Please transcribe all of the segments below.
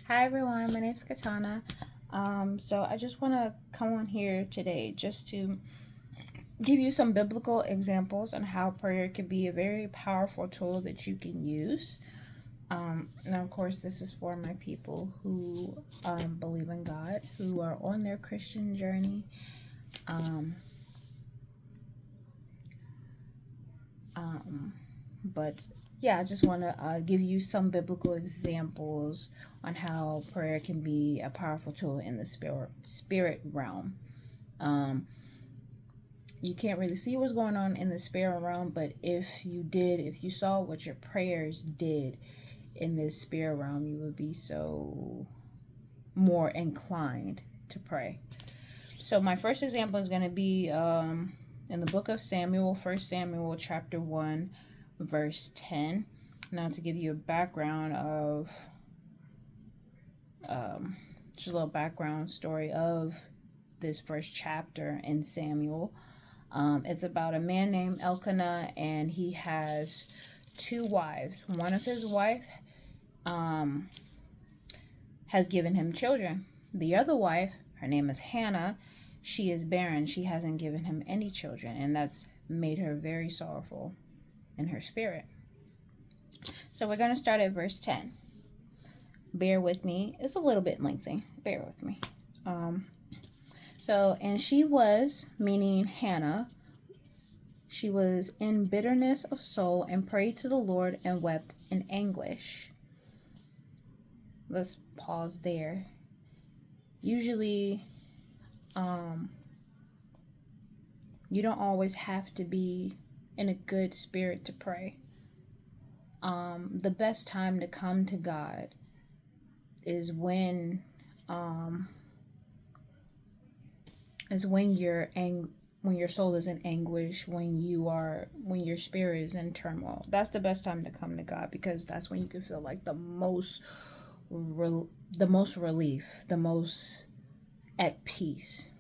Hi everyone, my name's Katana. So I just want to come on here today just to give you some biblical examples on how prayer can be a very powerful tool that you can use. Now, of course, this is for my people who believe in God, who are on their Christian journey. Um, but yeah, I just want to give you some biblical examples on how prayer can be a powerful tool in the spirit realm. Um, you can't really see what's going on in the spirit realm, but if you saw what your prayers did in this spirit realm, you would be so more inclined to pray. So my first example is going to be in the book of Samuel, 1 Samuel chapter 1, verse 10. Now, to give you a background of just a little background story of this first chapter in Samuel. It's about a man named Elkanah, and he has two wives. One of his wife has given him children. The other wife, her name is Hannah, she is barren. She hasn't given him any children, and that's made her very sorrowful in her spirit. So we're going to start at verse 10. Bear with me. It's a little bit lengthy. Bear with me. And she was, meaning Hannah, she was in bitterness of soul and prayed to the Lord and wept in anguish. Let's pause there. Usually, you don't always have to be in a good spirit to pray. The best time to come to God is when when your soul is in anguish, when your spirit is in turmoil. That's the best time to come to God, because that's when you can feel like the most relief, the most at peace.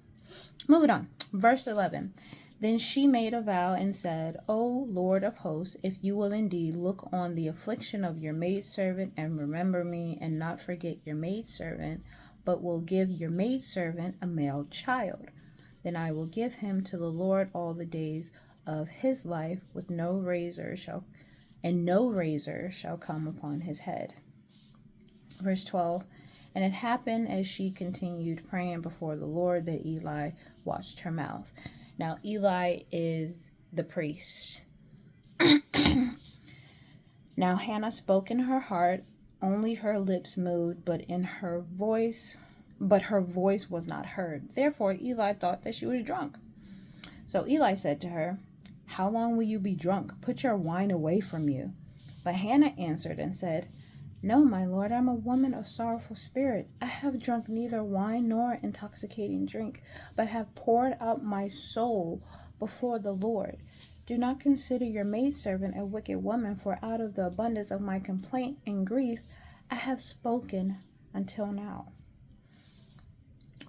Moving on, verse 11. Then she made a vow and said, O Lord of hosts, if you will indeed look on the affliction of your maidservant and remember me, and not forget your maidservant, but will give your maidservant a male child, then I will give him to the Lord all the days of his life, with no razor shall come upon his head. Verse 12. And it happened as she continued praying before the Lord that Eli watched her mouth. Now, Eli is the priest. Now, Hannah spoke in her heart, only her lips moved, but her voice was not heard. Therefore, Eli thought that she was drunk. So Eli said to her, How long will you be drunk? Put your wine away from you. But Hannah answered and said, No, my lord, I am a woman of sorrowful spirit. I have drunk neither wine nor intoxicating drink, but have poured out my soul before the Lord. Do not consider your maidservant a wicked woman, for out of the abundance of my complaint and grief I have spoken until now.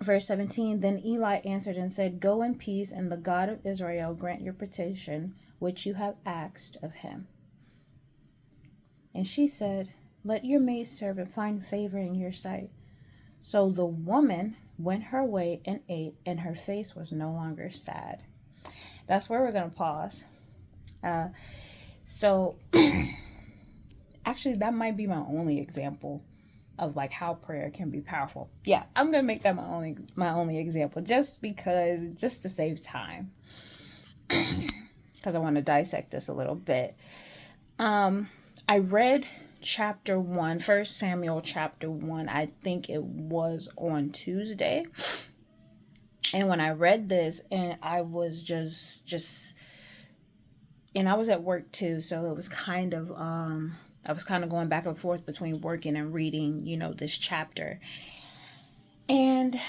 Verse 17, Then Eli answered and said, Go in peace, and the God of Israel grant your petition, which you have asked of him. And she said, Let your maidservant find favor in your sight. So the woman went her way and ate, and her face was no longer sad. That's where we're going to pause. Actually, that might be my only example of like how prayer can be powerful. Yeah, I'm gonna make that my only example, just to save time, because I want to dissect this a little bit. I read chapter 1, 1 Samuel chapter 1. I think it was on Tuesday. And when I read this, and I was and I was at work too, so it was kind of I was kind of going back and forth between working and reading, this chapter. And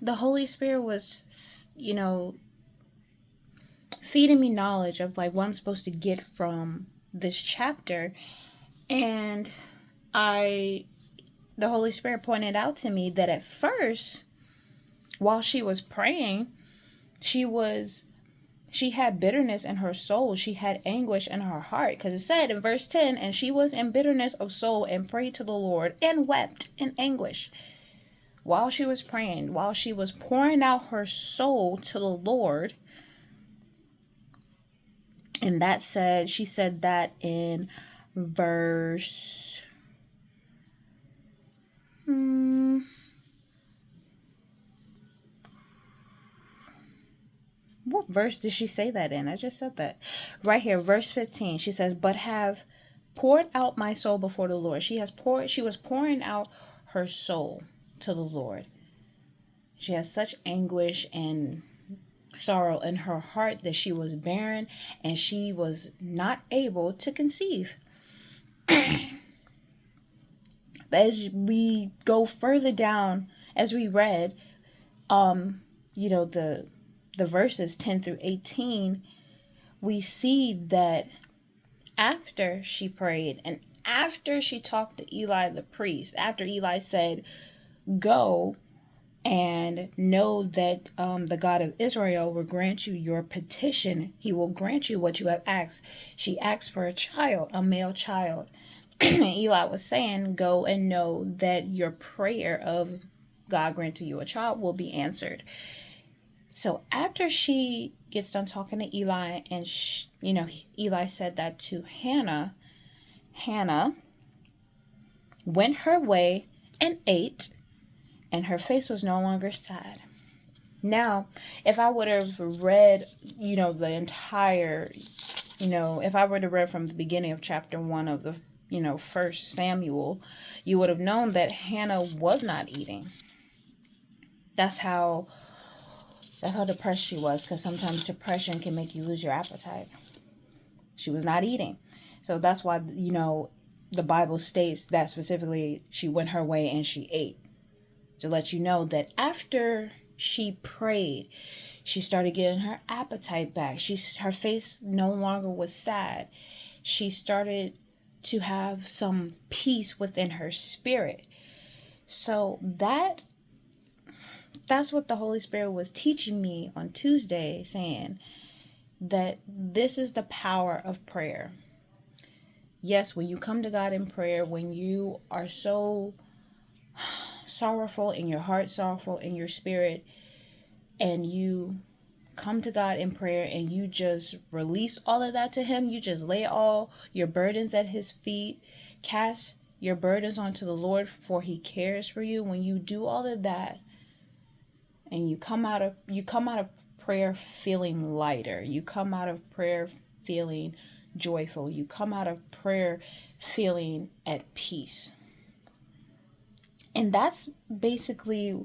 the Holy Spirit was, feeding me knowledge of like what I'm supposed to get from this chapter. And the Holy Spirit pointed out to me that at first, while she was praying, she was She had bitterness in her soul. She had anguish in her heart. Because it said in verse 10, and she was in bitterness of soul and prayed to the Lord and wept in anguish. While she was praying, while she was pouring out her soul to the Lord. And that said, she said that in verse... What verse did she say that in? I just said that. Right here, verse 15. She says, but have poured out my soul before the Lord. She was pouring out her soul to the Lord. She has such anguish and sorrow in her heart that she was barren and she was not able to conceive. But as we go further down, as we read, the verses 10 through 18, we see that after she prayed and after she talked to Eli the priest, after Eli said, go and know that the God of Israel will grant you your petition. He will grant you what you have asked. She asked for a child, a male child. And Eli was saying, go and know that your prayer of God granting you a child will be answered. So after she gets done talking to Eli, and Eli said that to Hannah, Hannah went her way and ate, and her face was no longer sad. Now, if I would have read, the entire, if I were to read from the beginning of chapter 1 of the, 1 Samuel, you would have known that Hannah was not eating. That's how depressed she was, because sometimes depression can make you lose your appetite. She was not eating. So that's why, the Bible states that specifically she went her way and she ate. To let you know that after she prayed, she started getting her appetite back. Her face no longer was sad. She started to have some peace within her spirit. So that's what the Holy Spirit was teaching me on Tuesday, saying that this is the power of prayer. Yes, when you come to God in prayer, when you are so sorrowful in your heart, sorrowful in your spirit, and you come to God in prayer and you just release all of that to Him, you just lay all your burdens at His feet, cast your burdens onto the Lord, for He cares for you. When you do all of that and you come out of prayer feeling lighter, you come out of prayer feeling joyful, you come out of prayer feeling at peace. And that's basically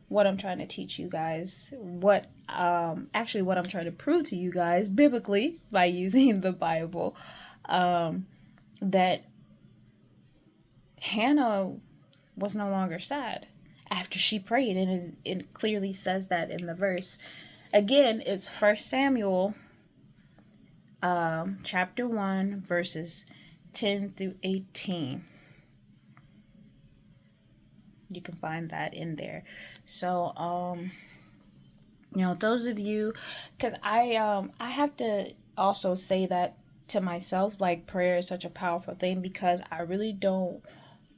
what I'm trying to teach you guys. What I'm trying to prove to you guys biblically by using the Bible, that Hannah was no longer sad after she prayed, and it clearly says that in the verse. Again, it's 1 Samuel chapter 1 verses 10 through 18. You can find that in there. So those of you, because I have to also say that to myself, like, prayer is such a powerful thing, because I really don't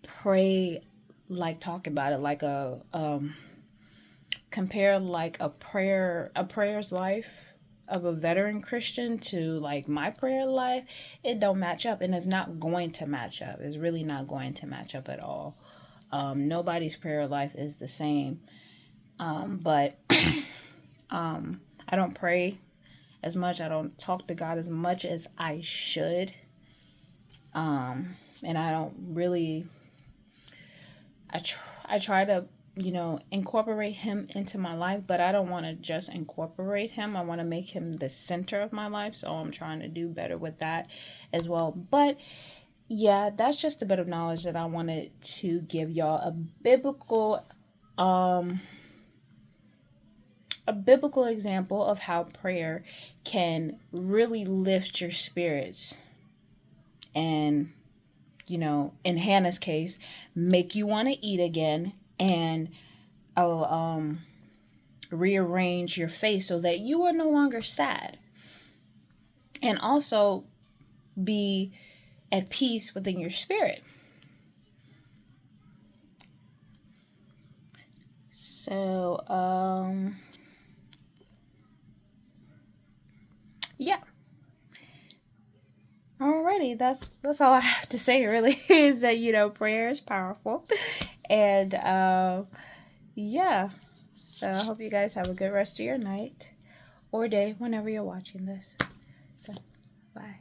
pray like talk about it, like compare like a prayer's life of a veteran Christian to like my prayer life. It don't match up, and it's not going to match up. It's really not going to match up at all. Nobody's prayer life is the same. But I don't pray as much. I don't talk to God as much as I should. And I don't really, I try to, incorporate Him into my life, but I don't want to just incorporate Him. I want to make Him the center of my life. So I'm trying to do better with that as well. But yeah, that's just a bit of knowledge that I wanted to give y'all. A biblical example of how prayer can really lift your spirits and, in Hannah's case, make you want to eat again, and rearrange your face so that you are no longer sad. and also be at peace within your spirit. So, yeah. Alrighty, that's all I have to say. Really, is that prayer is powerful, and yeah. So I hope you guys have a good rest of your night or day whenever you're watching this. So, bye.